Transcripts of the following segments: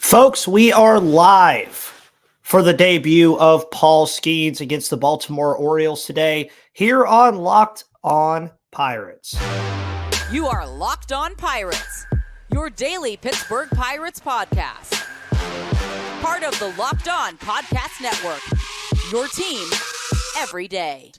Folks, we are live for the debut of Paul Skenes against the Baltimore Orioles today here on Locked On Pirates. You are Locked On Pirates, your daily Pittsburgh Pirates podcast. Part of the Locked On Podcast Network, your team every day.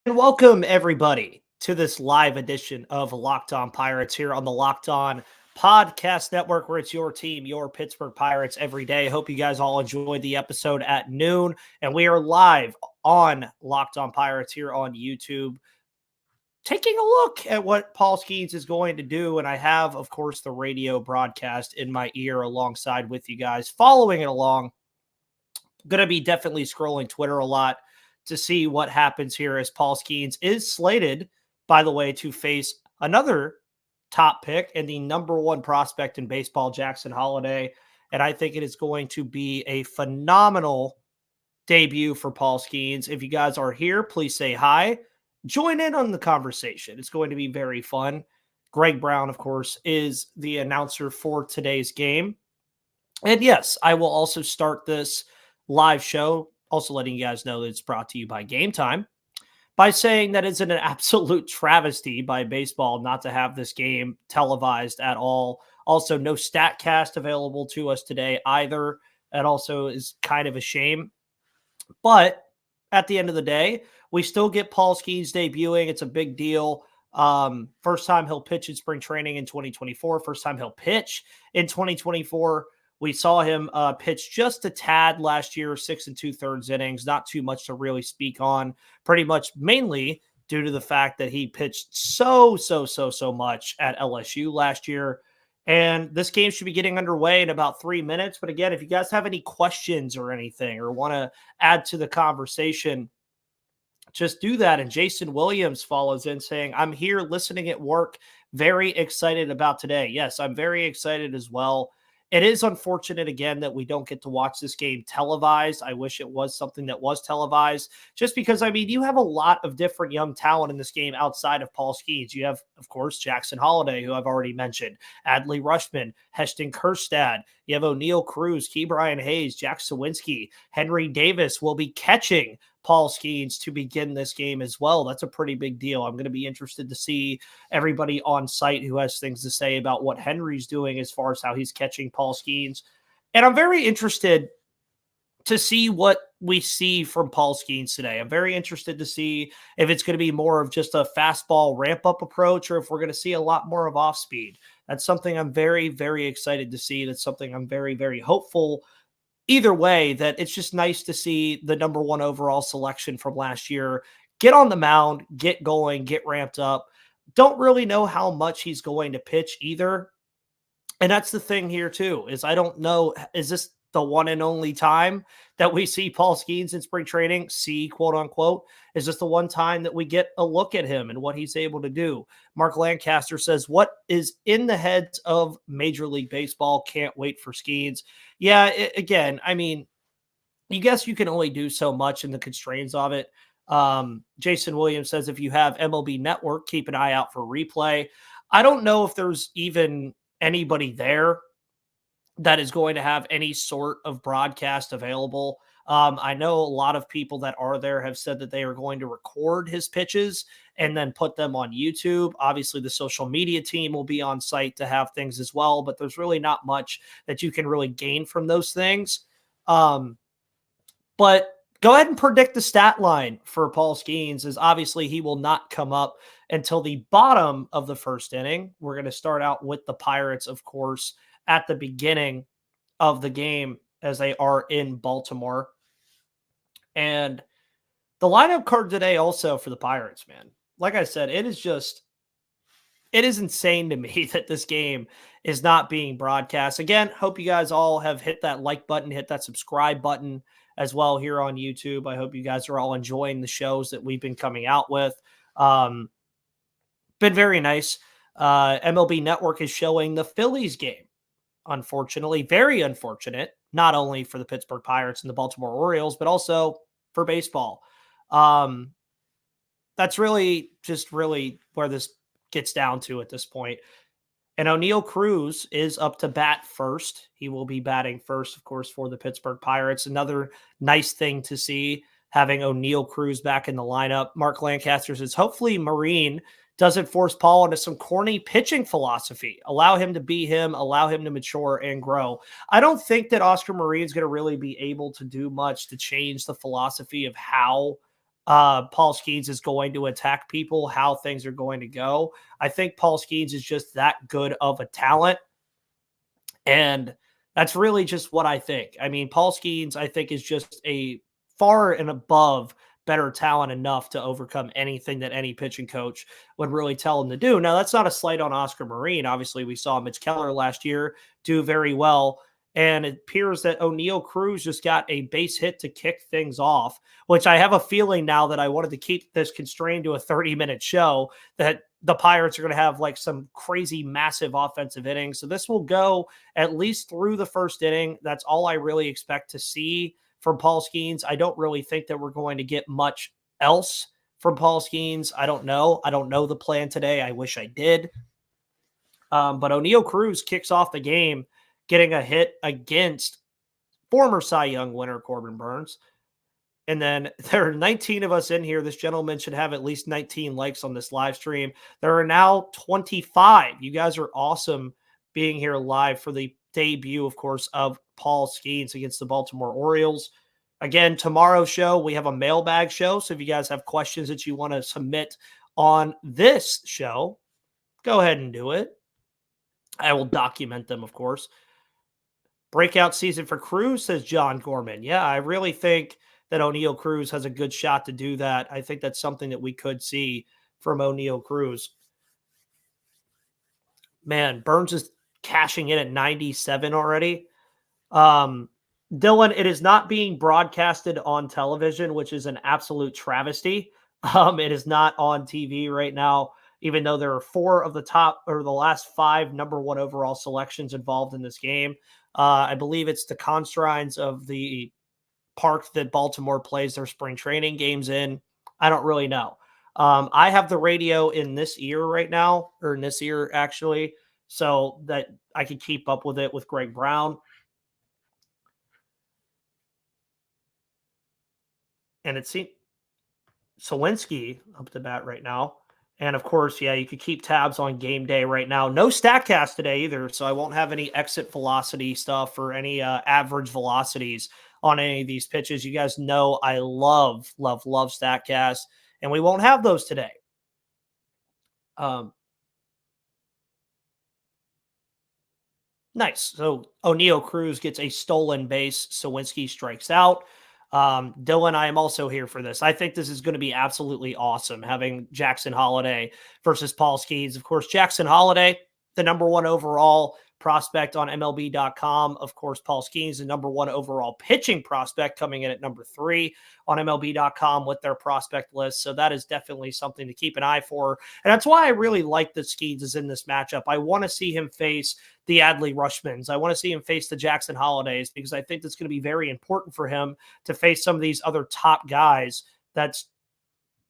And welcome, everybody, to this live edition of Locked On Pirates here on the Locked On Podcast Network, where it's your team, your Pittsburgh Pirates every day. Hope you guys all enjoyed the episode at noon. And we are live on Locked On Pirates here on YouTube, taking a look at what Paul Skenes is going to do. And I have, of course, the radio broadcast in my ear alongside with you guys, following it along. Going to be definitely scrolling Twitter a lot to see what happens here, as Paul Skenes is slated, by the way, to face another top pick and the number one prospect in baseball, Jackson Holliday. And I think it is going to be a phenomenal debut for Paul Skenes. If you guys are here, please say hi. Join in on the conversation. It's going to be very fun. Greg Brown, of course, is the announcer for today's game. And yes, I will also start this live show, also letting you guys know that it's brought to you by Game Time, by saying that it's an absolute travesty by baseball not to have this game televised at all. Also, no StatCast available to us today either. That also is kind of a shame. But at the end of the day, we still get Paul Skenes debuting. It's a big deal. First time he'll pitch in spring training in 2024. First time he'll pitch in 2024. We saw him pitch just a tad last year, 6 2/3 innings, not too much to really speak on, pretty much mainly due to the fact that he pitched so much at LSU last year. And this game should be getting underway in about 3 minutes. But again, if you guys have any questions or anything or want to add to the conversation, just do that. And Jason Williams follows in saying, I'm here listening at work, very excited about today. Yes, I'm very excited as well. It is unfortunate, again, that we don't get to watch this game televised. I wish it was something that was televised, just because, I mean, you have a lot of different young talent in this game outside of Paul Skenes. You have, of course, Jackson Holliday, who I've already mentioned, Adley Rutschman, Heston Kjerstad. You have ONeal Cruz, Ke'Bryan Hayes, Jack Sawinski, Henry Davis will be catching Paul Skenes to begin this game as well. That's a pretty big deal. I'm going to be interested to see everybody on site who has things to say about what Henry's doing as far as how he's catching Paul Skenes. And I'm very interested to see what we see from Paul Skenes today. I'm very interested to see if it's going to be more of just a fastball ramp-up approach or if we're going to see a lot more of off-speed. That's something I'm very, very excited to see. That's something I'm very, very hopeful. Either way, that it's just nice to see the number one overall selection from last year get on the mound, get going, get ramped up. Don't really know how much he's going to pitch either. And that's the thing here too, is I don't know, is this the one and only time that we see Paul Skenes in spring training, quote unquote? Is this the one time that we get a look at him and what he's able to do? Mark Lancaster says, what is in the heads of Major League Baseball? Can't wait for Skenes. Yeah, again, I mean, you guess you can only do so much in the constraints of it. Jason Williams says, if you have MLB Network, keep an eye out for replay. I don't know if there's even anybody there that is going to have any sort of broadcast available. I know a lot of people that are there have said that they are going to record his pitches and then put them on YouTube. Obviously, the social media team will be on site to have things as well, but there's really not much that you can really gain from those things. But go ahead and predict the stat line for Paul Skenes, as obviously he will not come up until the bottom of the first inning. We're going to start out with the Pirates, of course, at the beginning of the game as they are in Baltimore. And the lineup card today also for the Pirates, man. Like I said, it is insane to me that this game is not being broadcast. Again, hope you guys all have hit that like button, hit that subscribe button as well here on YouTube. I hope you guys are all enjoying the shows that we've been coming out with. Been very nice. MLB Network is showing the Phillies game unfortunately. Very unfortunate, not only for the Pittsburgh Pirates and the Baltimore Orioles, but also for baseball. That's really where this gets down to at this point. And ONeal Cruz is up to bat first. He will be batting first, of course, for the Pittsburgh Pirates. Another nice thing to see, having ONeal Cruz back in the lineup. Mark Lancaster says, hopefully Marine doesn't force Paul into some corny pitching philosophy. Allow him to be him, allow him to mature and grow. I don't think that Oscar Marine's going to really be able to do much to change the philosophy of how Paul Skenes is going to attack people, how things are going to go. I think Paul Skenes is just that good of a talent. And that's really just what I think. I mean, Paul Skenes, I think, is just a far and above better talent enough to overcome anything that any pitching coach would really tell him to do. Now, that's not a slight on Oscar Marine. Obviously, we saw Mitch Keller last year do very well. And it appears that ONeal Cruz just got a base hit to kick things off, which I have a feeling now that I wanted to keep this constrained to a 30-minute show, that the Pirates are going to have like some crazy, massive offensive inning. So this will go at least through the first inning. That's all I really expect to see from Paul Skenes. I don't really think that we're going to get much else from Paul Skenes. I don't know. I don't know the plan today. I wish I did. But ONeal Cruz kicks off the game, getting a hit against former Cy Young winner Corbin Burns. And then there are 19 of us in here. This gentleman should have at least 19 likes on this live stream. There are now 25. You guys are awesome being here live for the debut, of course, of Paul Skenes against the Baltimore Orioles. Again, tomorrow's show, we have a mailbag show. So if you guys have questions that you want to submit on this show, go ahead and do it. I will document them, of course. Breakout season for Cruz, says John Gorman. Yeah, I really think that ONeal Cruz has a good shot to do that. I think that's something that we could see from ONeal Cruz. Man, Burns is cashing in at 97 already. Dylan, it is not being broadcasted on television, which is an absolute travesty. It is not on TV right now, even though there are 4 of the top or the last 5 number 1 overall selections involved in this game. I believe it's the Constrines of the park that Baltimore plays their spring training games in. I don't really know. I have the radio in this ear right now, or in this ear actually, so that I can keep up with it with Greg Brown. And it seems Sawinski up to bat right now. And of course, yeah, you could keep tabs on game day right now. No StatCast today either, so I won't have any exit velocity stuff or any average velocities on any of these pitches. You guys know I love StatCast, and we won't have those today. Nice. So ONeal Cruz gets a stolen base. Sawinski strikes out. Dylan, I am also here for this. I think this is going to be absolutely awesome, having Jackson Holliday versus Paul Skenes. Of course, Jackson Holliday, the number 1 overall prospect on MLB.com. Of course, Paul Skenes, the number 1 overall pitching prospect, coming in at number 3 on MLB.com with their prospect list. So that is definitely something to keep an eye for. And that's why I really like that Skenes is in this matchup. I want to see him face the Adley Rushmans. I want to see him face the Jackson Hollidays, because I think that's going to be very important for him to face some of these other top guys that's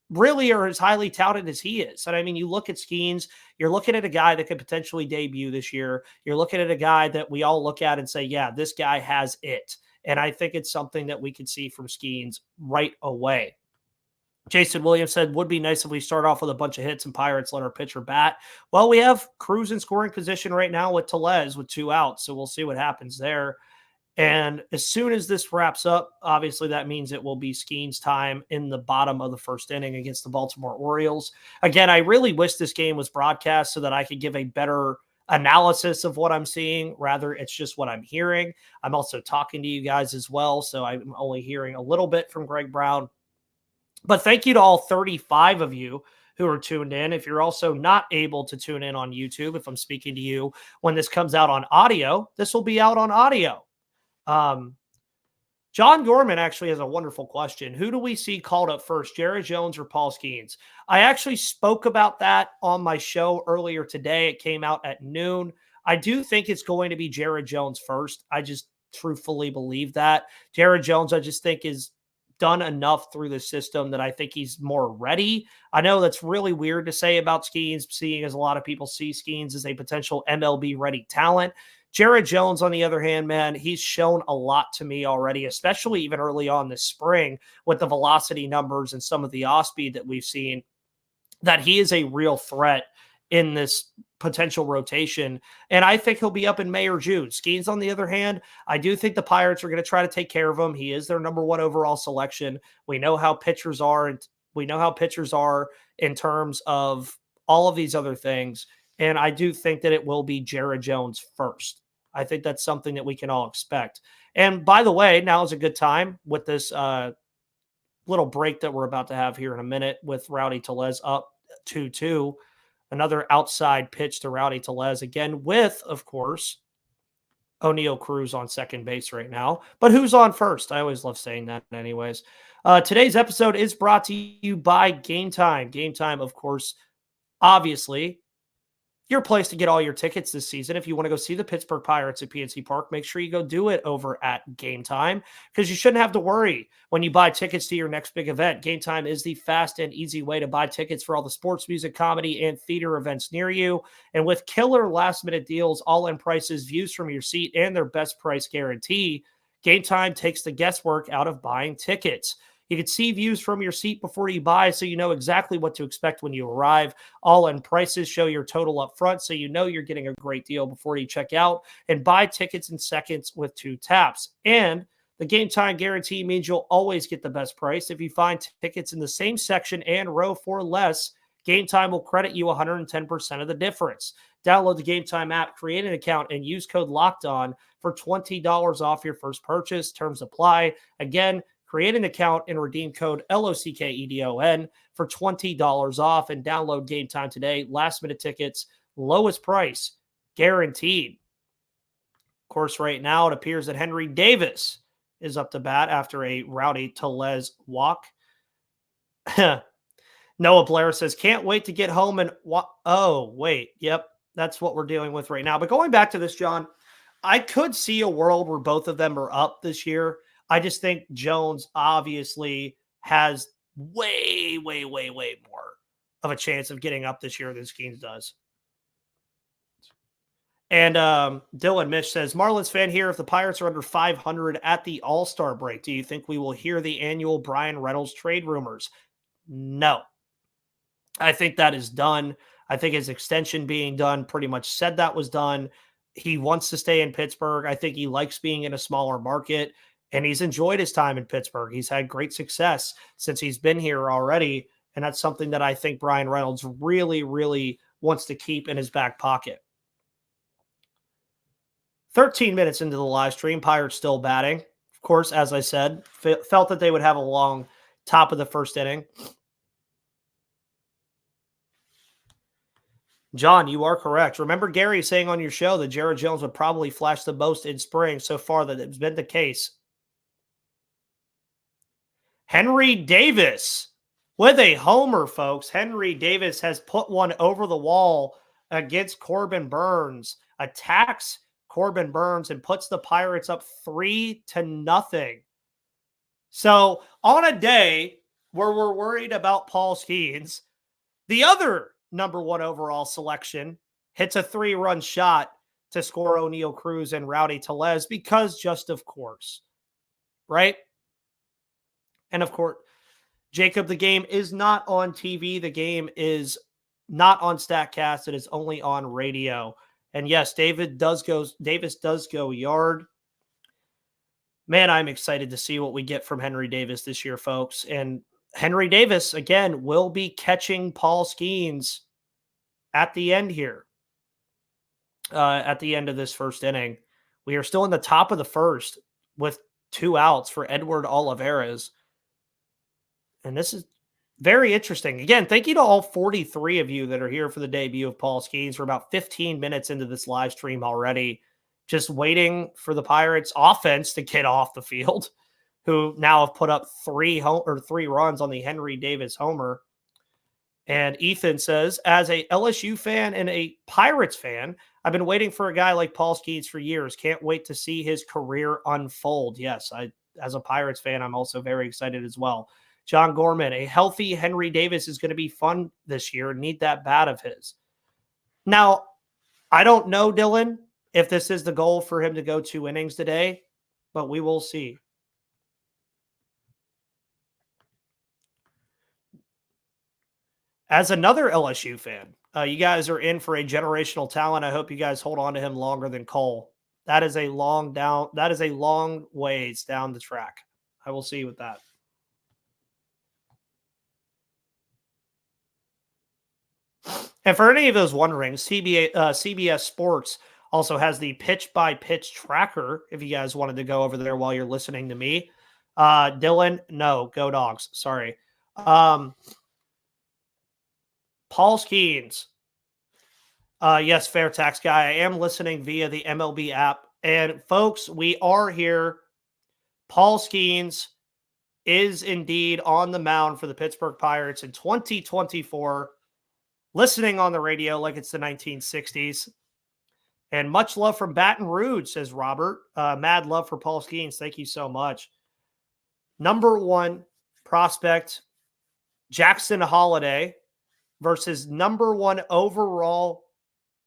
really are as highly touted as he is. And I mean, you look at Skenes, you're looking at a guy that could potentially debut this year. You're looking at a guy that we all look at and say, yeah, this guy has it. And I think it's something that we could see from Skenes right away. Jason Williams said, would be nice if we start off with a bunch of hits and Pirates let our pitcher bat. Well, we have Cruz in scoring position right now with Tellez with 2 outs. So we'll see what happens there. And as soon as this wraps up, obviously that means it will be Skenes time in the bottom of the first inning against the Baltimore Orioles. Again, I really wish this game was broadcast so that I could give a better analysis of what I'm seeing. Rather, it's just what I'm hearing. I'm also talking to you guys as well, so I'm only hearing a little bit from Greg Brown. But thank you to all 35 of you who are tuned in. If you're also not able to tune in on YouTube, if I'm speaking to you when this comes out on audio, this will be out on audio. John Gorman actually has a wonderful question. Who do we see called up first, Jared Jones or Paul Skenes? I actually spoke about that on my show earlier today. It came out at noon. I do think it's going to be Jared Jones first. I just truthfully believe that. Jared Jones, I just think, is done enough through the system that I think he's more ready. I know that's really weird to say about Skenes, seeing as a lot of people see Skenes as a potential MLB-ready talent. Jared Jones, on the other hand, man, he's shown a lot to me already, especially even early on this spring with the velocity numbers and some of the off-speed that we've seen, that he is a real threat in this potential rotation. And I think he'll be up in May or June. Skenes, on the other hand, I do think the Pirates are going to try to take care of him. He is their number one overall selection. We know how pitchers are, and we know how pitchers are in terms of all of these other things. And I do think that it will be Jared Jones first. I think that's something that we can all expect. And by the way, now is a good time with this little break that we're about to have here in a minute with Rowdy Tellez up 2-2. Another outside pitch to Rowdy Tellez, again with, of course, ONeal Cruz on second base right now. But who's on first? I always love saying that anyways. Today's episode is brought to you by Game Time. Game Time, of course, obviously, your place to get all your tickets this season. If you want to go see the Pittsburgh Pirates at PNC Park, make sure you go do it over at Game Time, because you shouldn't have to worry when you buy tickets to your next big event. Game Time is the fast and easy way to buy tickets for all the sports, music, comedy, and theater events near you. And with killer last-minute deals, all-in prices, views from your seat, and their best price guarantee, Game Time takes the guesswork out of buying tickets. You can see views from your seat before you buy, so you know exactly what to expect when you arrive. All-in prices show your total up front, so you know you're getting a great deal before you check out. And buy tickets in seconds with 2 taps. And the Game Time guarantee means you'll always get the best price. If you find tickets in the same section and row for less, Game Time will credit you 110% of the difference. Download the Game Time app, create an account, and use code LOCKEDON for $20 off your first purchase. Terms apply. Again, create an account and redeem code LOCKEDON for $20 off, and download Game Time today. Last minute tickets, lowest price, guaranteed. Of course, right now it appears that Henry Davis is up to bat after a Rowdy Tellez walk. Noah Blair says, can't wait to get home and oh, wait. Yep, that's what we're dealing with right now. But going back to this, John, I could see a world where both of them are up this year. I just think Jones obviously has way more of a chance of getting up this year than Skenes does. And Dylan Mitch says, Marlins fan here, if the Pirates are under 500 at the All-Star break, do you think we will hear the annual Brian Reynolds trade rumors? No. I think that is done. I think his extension being done pretty much said that was done. He wants to stay in Pittsburgh. I think he likes being in a smaller market. And he's enjoyed his time in Pittsburgh. He's had great success since he's been here already. And that's something that I think Brian Reynolds really wants to keep in his back pocket. 13 minutes into the live stream, Pirates still batting. Of course, as I said, felt that they would have a long top of the first inning. John, you are correct. Remember Gary saying on your show that Jared Jones would probably flash the most in spring. So far, that it's been the case. Henry Davis with a homer, folks. Henry Davis has put one over the wall against Corbin Burns, attacks Corbin Burns, and puts the Pirates up 3-0. So on a day where we're worried about Paul Skenes, the other number one overall selection hits a 3-run shot to score ONeal Cruz and Rowdy Tellez because just of course, right? And of course, Jacob, the game is not on TV. The game is not on StatCast. It is only on radio. And yes, Davis does go yard. Man, I'm excited to see what we get from Henry Davis this year, folks. And Henry Davis, again, will be catching Paul Skenes at the end here. At the end of this first inning. We are still in the top of the first with 2 outs for Edward Olivares. And this is very interesting. Again, thank you to all 43 of you that are here for the debut of Paul Skenes. We're about 15 minutes into this live stream already, just waiting for the Pirates offense to get off the field, who now have put up 3 runs on the Henry Davis homer. And Ethan says, as a LSU fan and a Pirates fan, I've been waiting for a guy like Paul Skenes for years. Can't wait to see his career unfold. Yes, as a Pirates fan, I'm also very excited as well. John Gorman, a healthy Henry Davis is going to be fun this year. Need that bat of his. Now, I don't know, Dylan, if this is the goal for him to go 2 innings today, but we will see. As another LSU fan, you guys are in for a generational talent. I hope you guys hold on to him longer than Cole. That is a long ways down the track. I will see with that. And for any of those wondering, CBS Sports also has the pitch-by-pitch tracker if you guys wanted to go over there while you're listening to me. Dylan, no, go Dogs. Sorry. Paul Skenes. Yes, Fair Tax Guy. I am listening via the MLB app. And folks, we are here. Paul Skenes is indeed on the mound for the Pittsburgh Pirates in 2024. Listening on the radio like it's the 1960s. And much love from Baton Rouge, says Robert. Mad love for Paul Skenes. Thank you so much. Number 1 prospect, Jackson Holliday, versus number 1 overall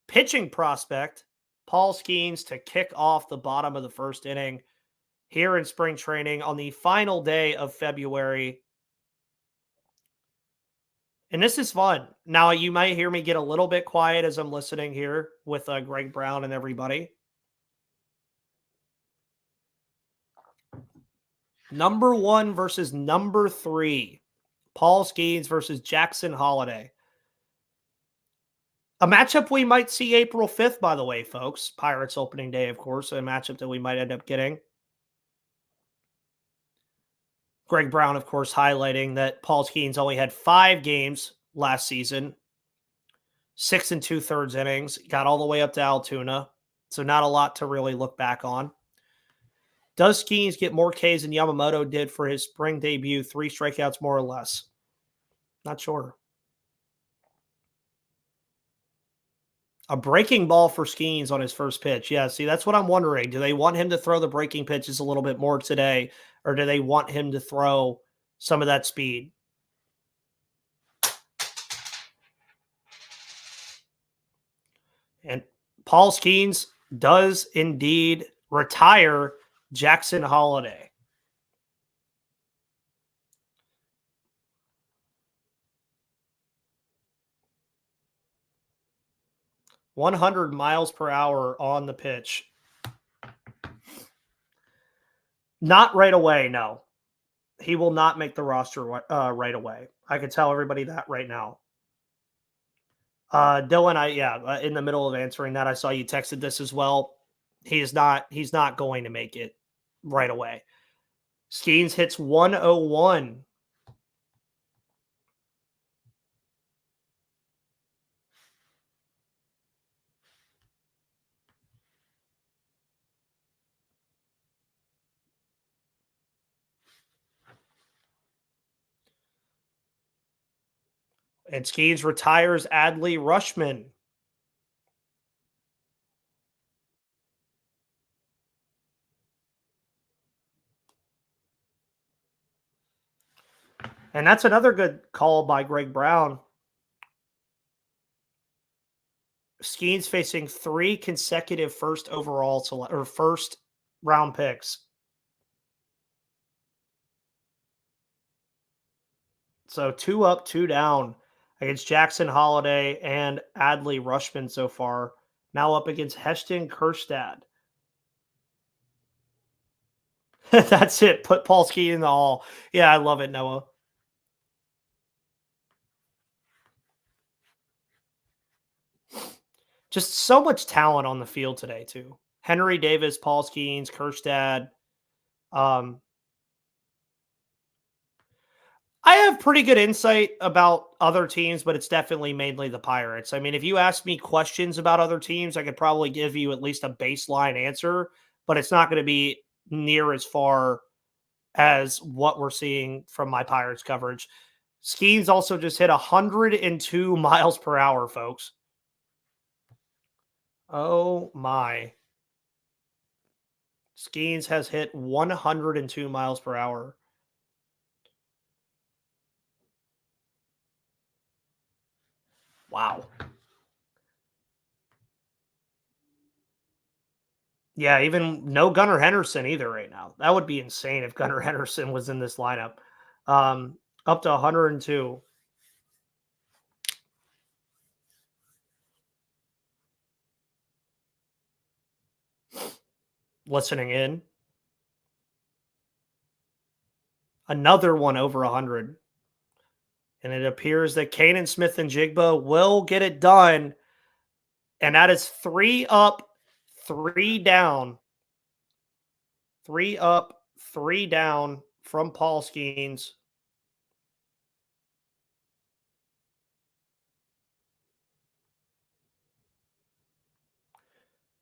pitching prospect, Paul Skenes, to kick off the bottom of the first inning here in spring training on the final day of February. And this is fun. Now, you might hear me get a little bit quiet as I'm listening here with Greg Brown and everybody. Number 1 versus number 3. Paul Skenes versus Jackson Holliday. A matchup we might see April 5th, by the way, folks. Pirates opening day, of course. A matchup that we might end up getting. Greg Brown, of course, highlighting that Paul Skenes only had 5 games last season. 6 2/3 innings. Got all the way up to Altoona. So not a lot to really look back on. Does Skenes get more Ks than Yamamoto did for his spring debut? 3 strikeouts more or less? Not sure. A breaking ball for Skenes on his first pitch. Yeah, see, that's what I'm wondering. Do they want him to throw the breaking pitches a little bit more today, or do they want him to throw some of that speed? And Paul Skenes does indeed retire Jackson Holliday. .100 miles per hour on the pitch. Not right away, no. He will not make the roster right away. I can tell everybody that right now. Dylan, in the middle of answering that, I saw you texted this as well. He's not going to make it right away. Skenes hits 101. And Skenes retires Adley Rutschman. And that's another good call by Greg Brown. Skenes facing 3 consecutive first round picks. So 2 up, 2 down against Jackson Holliday and Adley Rutschman so far. Now up against Heston Kjerstad. That's it. Put Paul Skenes in the hall. Yeah, I love it, Noah. Just so much talent on the field today, too. Henry Davis, Paul Skenes, Kjerstad. I have pretty good insight about other teams, but it's definitely mainly the Pirates. I mean, if you ask me questions about other teams, I could probably give you at least a baseline answer, but it's not going to be near as far as what we're seeing from my Pirates coverage. Skenes also just hit 102 miles per hour, folks. Oh my. Skenes has hit 102 miles per hour. Wow. Yeah, even no Gunnar Henderson either right now. That would be insane if Gunnar Henderson was in this lineup. Up to 102. Listening in. Another one over 100. And it appears that Kanan Smith and Jigba will get it done. And that is 3 up, 3 down. 3 up, 3 down from Paul Skenes.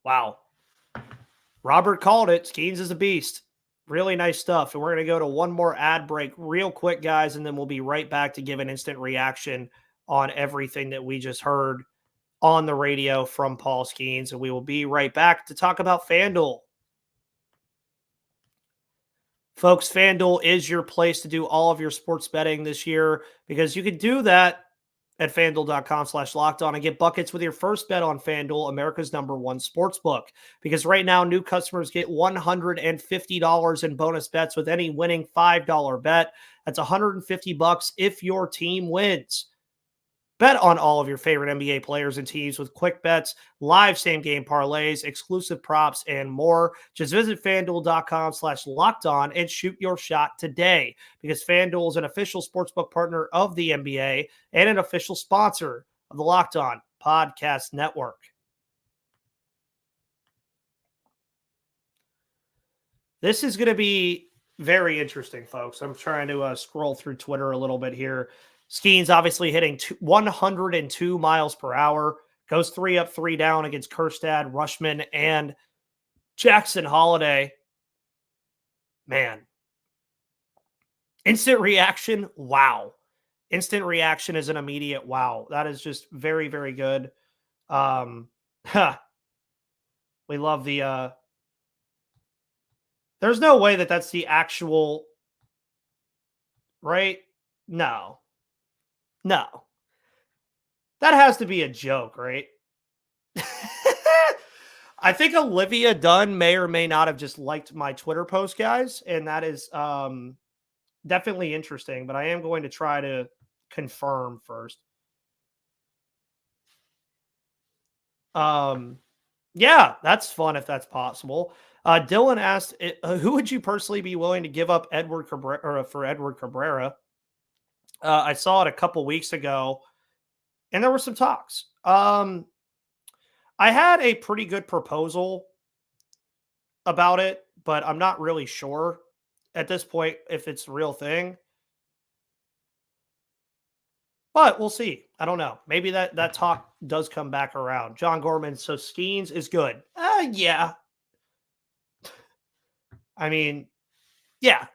Wow. Robert called it. Skenes is a beast. Really nice stuff. And we're going to go to one more ad break real quick, guys, and then we'll be right back to give an instant reaction on everything that we just heard on the radio from Paul Skenes. And we will be right back to talk about FanDuel. Folks, FanDuel is your place to do all of your sports betting this year because you can do that at FanDuel.com/lockedon and get buckets with your first bet on FanDuel, America's #1 sportsbook. Because right now, new customers get $150 in bonus bets with any winning $5 bet. That's $150 if your team wins. Bet on all of your favorite NBA players and teams with quick bets, live same-game parlays, exclusive props, and more. Just visit FanDuel.com/lockedon and shoot your shot today because FanDuel is an official sportsbook partner of the NBA and an official sponsor of the Locked On Podcast Network. This is going to be very interesting, folks. I'm trying to scroll through Twitter a little bit here. Skenes obviously hitting 102 miles per hour. Goes 3 up, 3 down against Kjerstad, Rushman, and Jackson Holiday. Man. Instant reaction, wow. Instant reaction is an immediate wow. That is just very, very good. We love the... There's no way that that's the actual... Right? No. That has to be a joke, right? I think Olivia Dunn may or may not have just liked my Twitter post, guys, and that is definitely interesting, but I am going to try to confirm first. Yeah, that's fun if that's possible. Dylan asked, who would you personally be willing to give up for Edward Cabrera? I saw it a couple weeks ago, and there were some talks. I had a pretty good proposal about it, but I'm not really sure at this point if it's a real thing. But we'll see. I don't know. Maybe that talk does come back around. John Gorman, so Skenes is good. Yeah. I mean, yeah.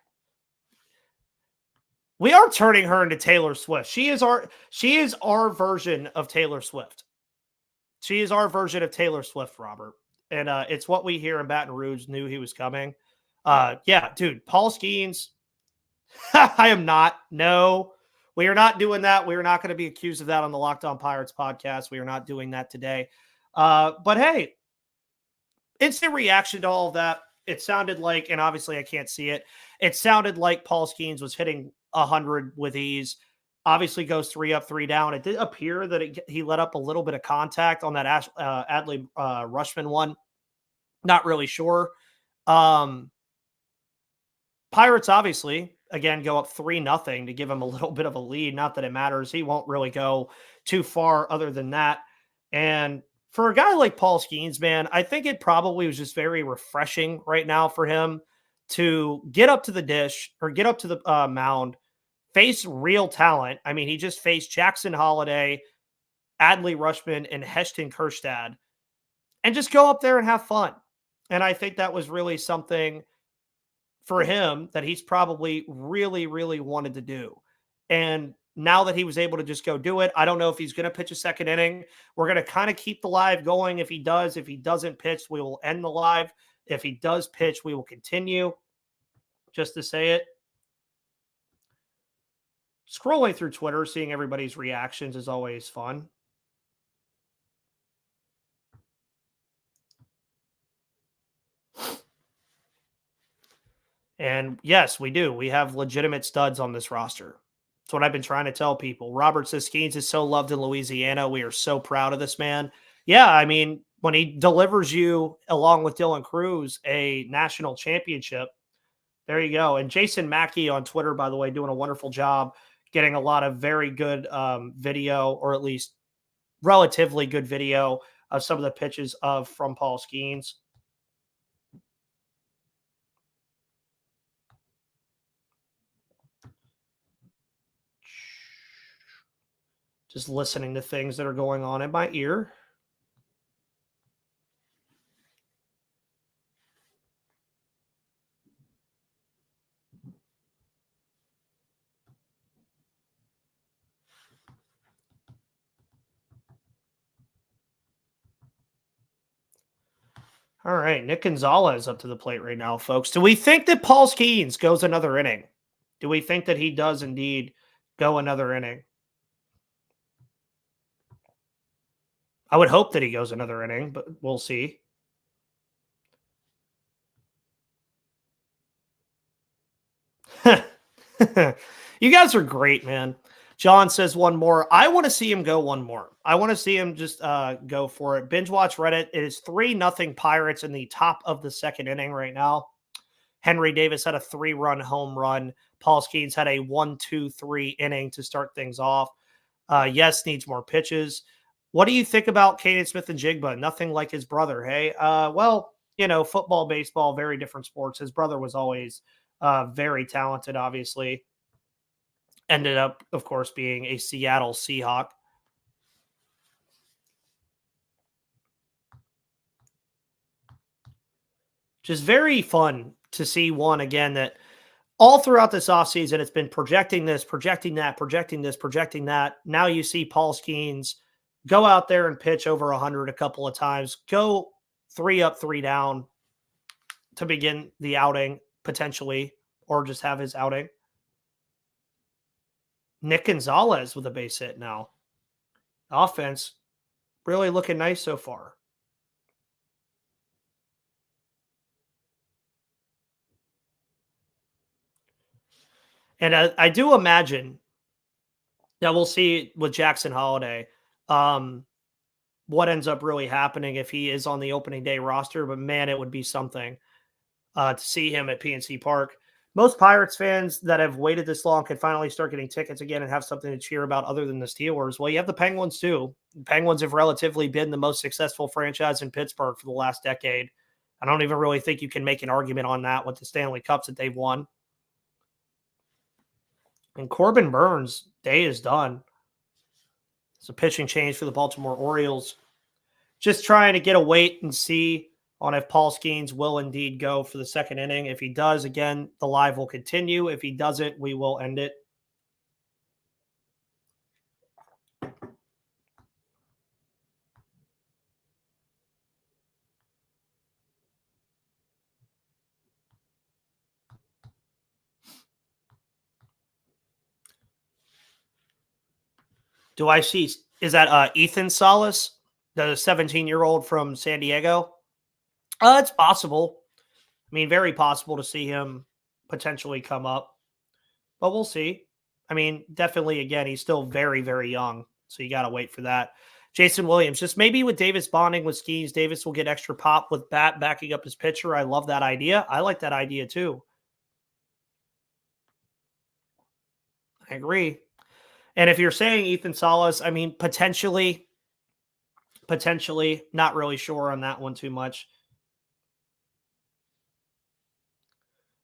We are turning her into Taylor Swift. She is our version of Taylor Swift. She is our version of Taylor Swift, Robert. And it's what we hear in Baton Rouge. Knew he was coming. Yeah, dude, Paul Skenes. I am not. No, we are not doing that. We are not going to be accused of that on the Locked On Pirates podcast. We are not doing that today. But hey, instant reaction to all of that. It sounded like, and obviously I can't see it, it sounded like Paul Skenes was hitting 100 with ease. Obviously goes 3 up, 3 down. It did appear that he let up a little bit of contact on that Adley Rushman one. Not really sure. Pirates obviously, again, go up 3-0 to give him a little bit of a lead. Not that it matters. He won't really go too far other than that. And for a guy like Paul Skenes, man, I think it probably was just very refreshing right now for him to get up to the dish or get up to the mound, face real talent. I mean, he just faced Jackson Holiday, Adley Rushman, and Heston Kjerstad, and just go up there and have fun. And I think that was really something for him that he's probably really, really wanted to do. And now that he was able to just go do it, I don't know if he's going to pitch a second inning. We're going to kind of keep the live going if he does. If he doesn't pitch, we will end the live. If he does pitch, we will continue. Just to say it. Scrolling through Twitter, seeing everybody's reactions is always fun. And yes, we do. We have legitimate studs on this roster. That's what I've been trying to tell people. Robert Skenes is so loved in Louisiana. We are so proud of this man. Yeah, I mean, when he delivers you, along with ONeal Cruz, a national championship, there you go. And Jason Mackey on Twitter, by the way, doing a wonderful job getting a lot of very good video, or at least relatively good video of some of the pitches from Paul Skenes. Just listening to things that are going on in my ear. All right, Nick Gonzalez up to the plate right now, folks. Do we think that Paul Skenes goes another inning? Do we think that he does indeed go another inning? I would hope that he goes another inning, but we'll see. You guys are great, man. John says one more. I want to see him go one more. I want to see him just go for it. Binge watch Reddit. It is 3-0 Pirates in the top of the second inning right now. Henry Davis had a 3-run home run. Paul Skenes had a 1-2-3 inning to start things off. Yes, needs more pitches. What do you think about Caden Smith-Njigba? Nothing like his brother, hey? Well, you know, football, baseball, very different sports. His brother was always very talented, obviously. Ended up, of course, being a Seattle Seahawk. Just very fun to see one again that all throughout this offseason, it's been projecting this, projecting that, projecting this, projecting that. Now you see Paul Skenes go out there and pitch over 100 a couple of times, go 3 up, 3 down to begin the outing, potentially, or just have his outing. Nick Gonzalez with a base hit now. Offense really looking nice so far. And I do imagine that we'll see with Jackson Holiday what ends up really happening if he is on the opening day roster. But, man, it would be something to see him at PNC Park. Most Pirates fans that have waited this long can finally start getting tickets again and have something to cheer about other than the Steelers. Well, you have the Penguins, too. The Penguins have relatively been the most successful franchise in Pittsburgh for the last decade. I don't even really think you can make an argument on that with the Stanley Cups that they've won. And Corbin Burns' day is done. It's a pitching change for the Baltimore Orioles. Just trying to get a wait and see on if Paul Skenes will indeed go for the second inning. If he does, again, the live will continue. If he doesn't, we will end it. Do I see, is that Ethan Salas, the 17-year-old from San Diego? It's possible. I mean, very possible to see him potentially come up, but we'll see. I mean, definitely, again, he's still very, very young, so you got to wait for that. Jason Williams, just maybe with Davis bonding with Skenes, Davis will get extra pop with bat backing up his pitcher. I love that idea. I like that idea too. I agree. And if you're saying Ethan Salas, I mean, potentially, not really sure on that one too much.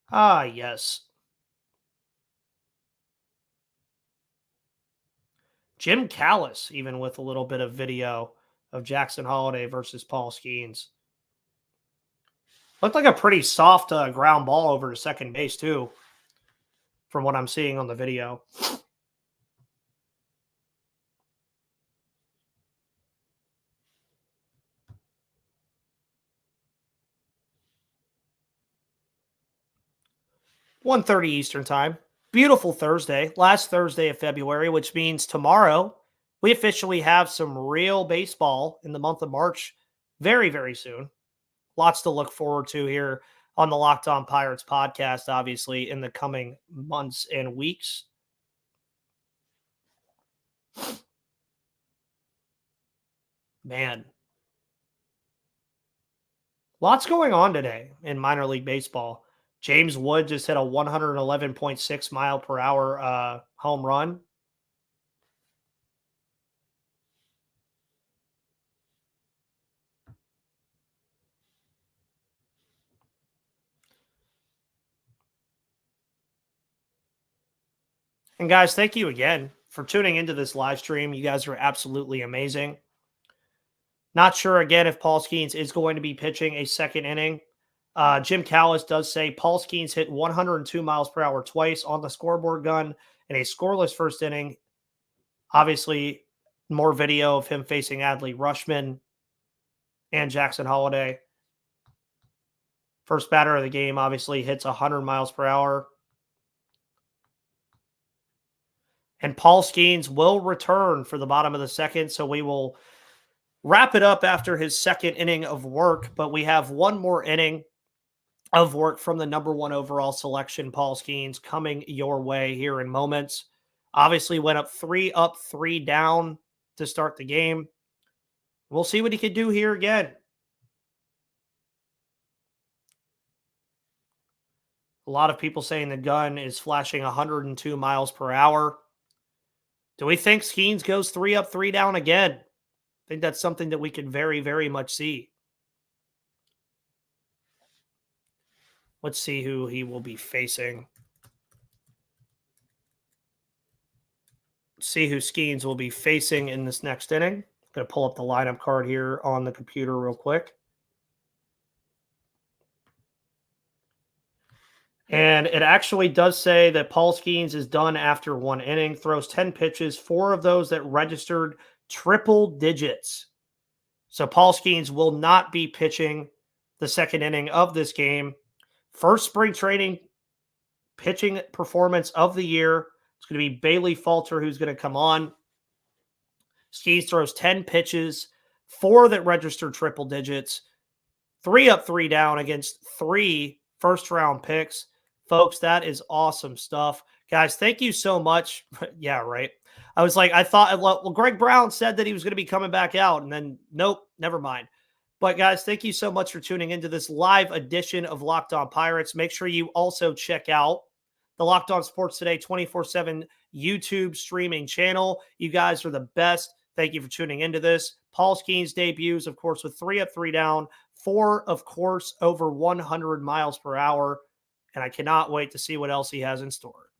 Ah, yes. Jim Callis, even with a little bit of video of Jackson Holiday versus Paul Skenes. Looked like a pretty soft ground ball over to second base, too, from what I'm seeing on the video. 1:30 Eastern time. Beautiful Thursday, last Thursday of February, which means tomorrow we officially have some real baseball in the month of March very, very soon. Lots to look forward to here on the Locked On Pirates podcast, obviously, in the coming months and weeks. Man, lots going on today in minor league baseball. James Wood just hit a 111.6 mile per hour home run. And guys, thank you again for tuning into this live stream. You guys are absolutely amazing. Not sure again if Paul Skenes is going to be pitching a second inning. Jim Callis does say Paul Skenes hit 102 miles per hour twice on the scoreboard gun in a scoreless first inning. Obviously, more video of him facing Adley Rutschman and Jackson Holliday. First batter of the game obviously hits 100 miles per hour. And Paul Skenes will return for the bottom of the second, so we will wrap it up after his second inning of work, but we have one more inning of work from the number one overall selection, Paul Skenes, coming your way here in moments. Obviously went up, three down to start the game. We'll see what he could do here again. A lot of people saying the gun is flashing 102 miles per hour. Do we think Skenes goes 3 down again? I think that's something that we could very, very much see. Let's see who he will be facing. Let's see who Skenes will be facing in this next inning. I'm going to pull up the lineup card here on the computer real quick. And it actually does say that Paul Skenes is done after one inning, throws 10 pitches, 4 of those that registered triple digits. So Paul Skenes will not be pitching the second inning of this game. First spring training pitching performance of the year. It's going to be Bailey Falter who's going to come on. Skenes throws 10 pitches, 4 that registered triple digits, 3 down against 3 first-round picks. Folks, that is awesome stuff. Guys, thank you so much. Yeah, right. I was like, I thought, well, Greg Brown said that he was going to be coming back out, and then nope, never mind. But guys, thank you so much for tuning into this live edition of Locked On Pirates. Make sure you also check out the Locked On Sports Today 24/7 YouTube streaming channel. You guys are the best. Thank you for tuning into this. Paul Skenes debuts, of course, with 3 down, 4, of course, over 100 miles per hour. And I cannot wait to see what else he has in store.